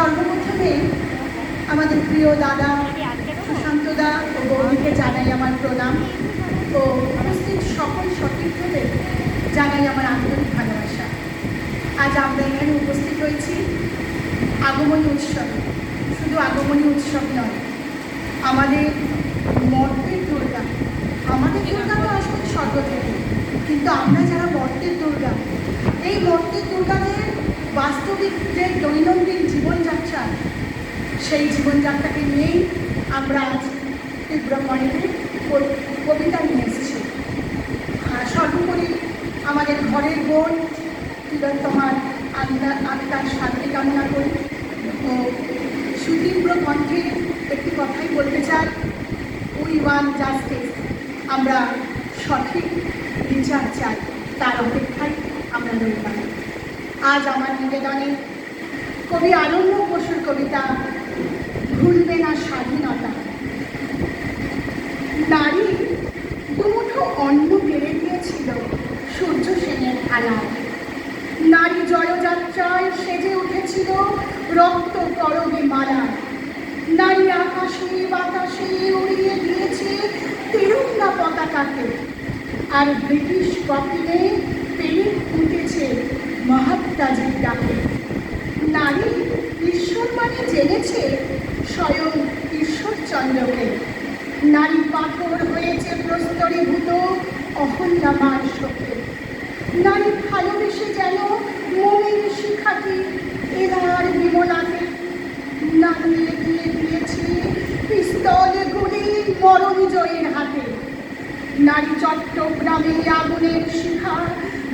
সর্বপ্রথমে আমাদের প্রিয় দাদা সুশান্তদা ও বৌদিকে জানাই আমার প্রণাম ও উপস্থিত সকল সতীর্থদের জানাই আমার আন্তরিক ভালোবাসা। আজ আমরা এখানে উপস্থিত হয়েছি আগমনী উৎসবে। শুধু আগমনী উৎসব নয়, আমাদের মর্তের দুর্গা। আমাদের দুর্গা তো আসলে স্বর্গ থেকে, কিন্তু আমরা যারা মর্তের দুর্গা, এই মর্তের দুর্গাদের বাস্তবিক যে দৈনন্দিন জীবনযাত্রা, সেই জীবনযাত্রাকে নিয়েই আমরা আজ তীব্রকণ্ঠে কবিতা নিয়ে এসেছি। সর্বোপরি আমাদের ঘরের বোন তিলোত্তমার আত্মার শান্তি কামনা করি ও সুতীব্র কণ্ঠে একটি কথাই বলতে চাই, উই ওয়ান্ট জাস্টিস। আমরা সঠিক বিচার চাই, তার অপেক্ষায় আমরা রইলাম। আজ আমার নিবেদনে কবি আনন্দ বসুর কবিতা ভুলবে না স্বাধীনতা। নারী দুমুঠো অন্ন বেড়ে দিয়েছিল সূর্য সেনের থালায়। নারী জয়যাত্রায় সেজে উঠেছিল রক্ত করবি মালায়। নারী আকাশে বাতাসে উড়িয়ে দিয়েছে তিরঙ্গা পতাকাকে। আর ব্রিটিশ কফিনে পেরে উঠেছে মহাত্মাজির ডাকে। নারী ঈশ্বর মানে জেনেছে স্বয়ং ঈশ্বরচন্দ্রকে। নারী পাথর হয়েছে প্রস্তরীভূত অহল্যামার শোকে। নারী ভালোবেসে যেন মোমের শিখাটি এলার বিমলাকে। নারী এগিয়ে দিয়েছে পিস্তল গুলি মরণ জয়ের হাতে। নারী চট্টগ্রামে আগুনের শিখা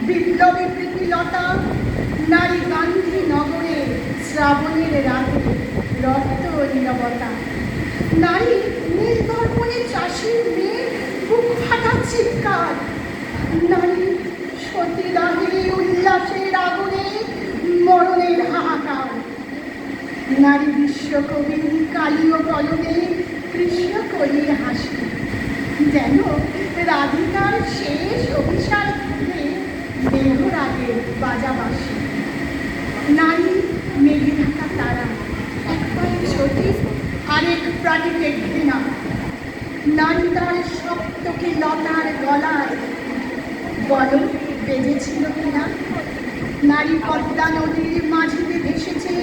বিপ্লবী প্রীতিলতা। নারী গান্ধীনগরে শ্রাবণের রাতে রক্ত নীরবতা। নারী নীলদর্পণে চাষির মেয়ে বুক ফাটা চিৎকার। নারী সতীদাহে উল্লাসের আগুনে মরণের হাহাকার। নারী বিশ্বকবি কালীয় কলমে কৃষ্ণকলির হাসি। যেন রাধিকার শেষ অভিসার ঘুরে মেঘরাগের বাজাবাসী। নারী মেঘে ঢাকা তারা, এক পায়ে সতী আরেক প্রাণীকে ঘৃণা। নারী তার সপ্তকে লতার গলায় বলো বেজেছিল কিনা। নারী পদ্মা নদীর মাঝিতে ভেসেছে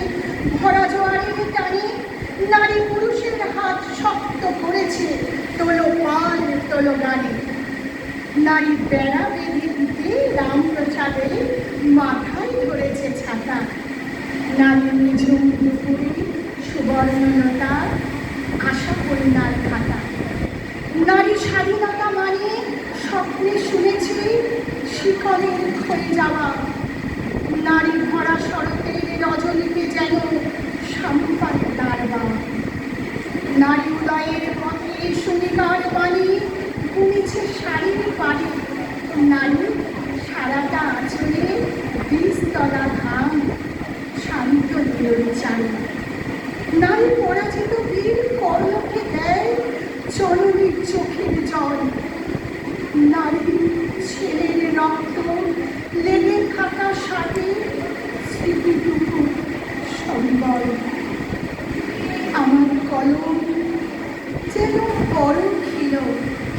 ভরা জোয়ারের টানে। নারী পুরুষের হাত শক্ত করেছে তোলো পাল তোলো গানে। নারী বেড়া বেঁধে দিতে রামপ্রসাদে মাথায় ধরেছে ছাতা। নারী নিঝুম দুপুরে সুবর্ণলতা আশা কন্যার খাতা। নারী স্বাধীনতা মানে স্বপ্নে শুনেছে শিকলের ক্ষয়ে যাওয়া। নারী ভরা সড়কের রজনীতে যেন সাম্পান তার বাবা। নারী উদয়ের পথে সুনিকার বাণী বুনেছে শাড়ির পাড়ি। নারী সারাটা আঁচলে বীজতলা ঘাম শান্ত নীলর চাই। নারী পরাজিত বীর কর্ণকে দেয় জননীর চোখের জল। নারী ছেলের রক্ত লেগে থাকা সাথে স্মৃতিটুকু সম্বল। আমার কলম যেন বড়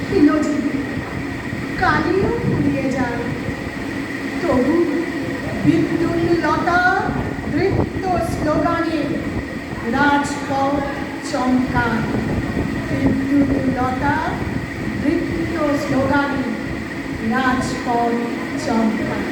ক্ষীণজীবী, কালিও ফুরিয়ে যায়। তবু বিদ্যুৎ লতা নৃত্য স্লোগানে রাজপথ চমকায়। বিদ্যুৎ লতা নৃত্য স্লোগানে রাজপথ চমকায়।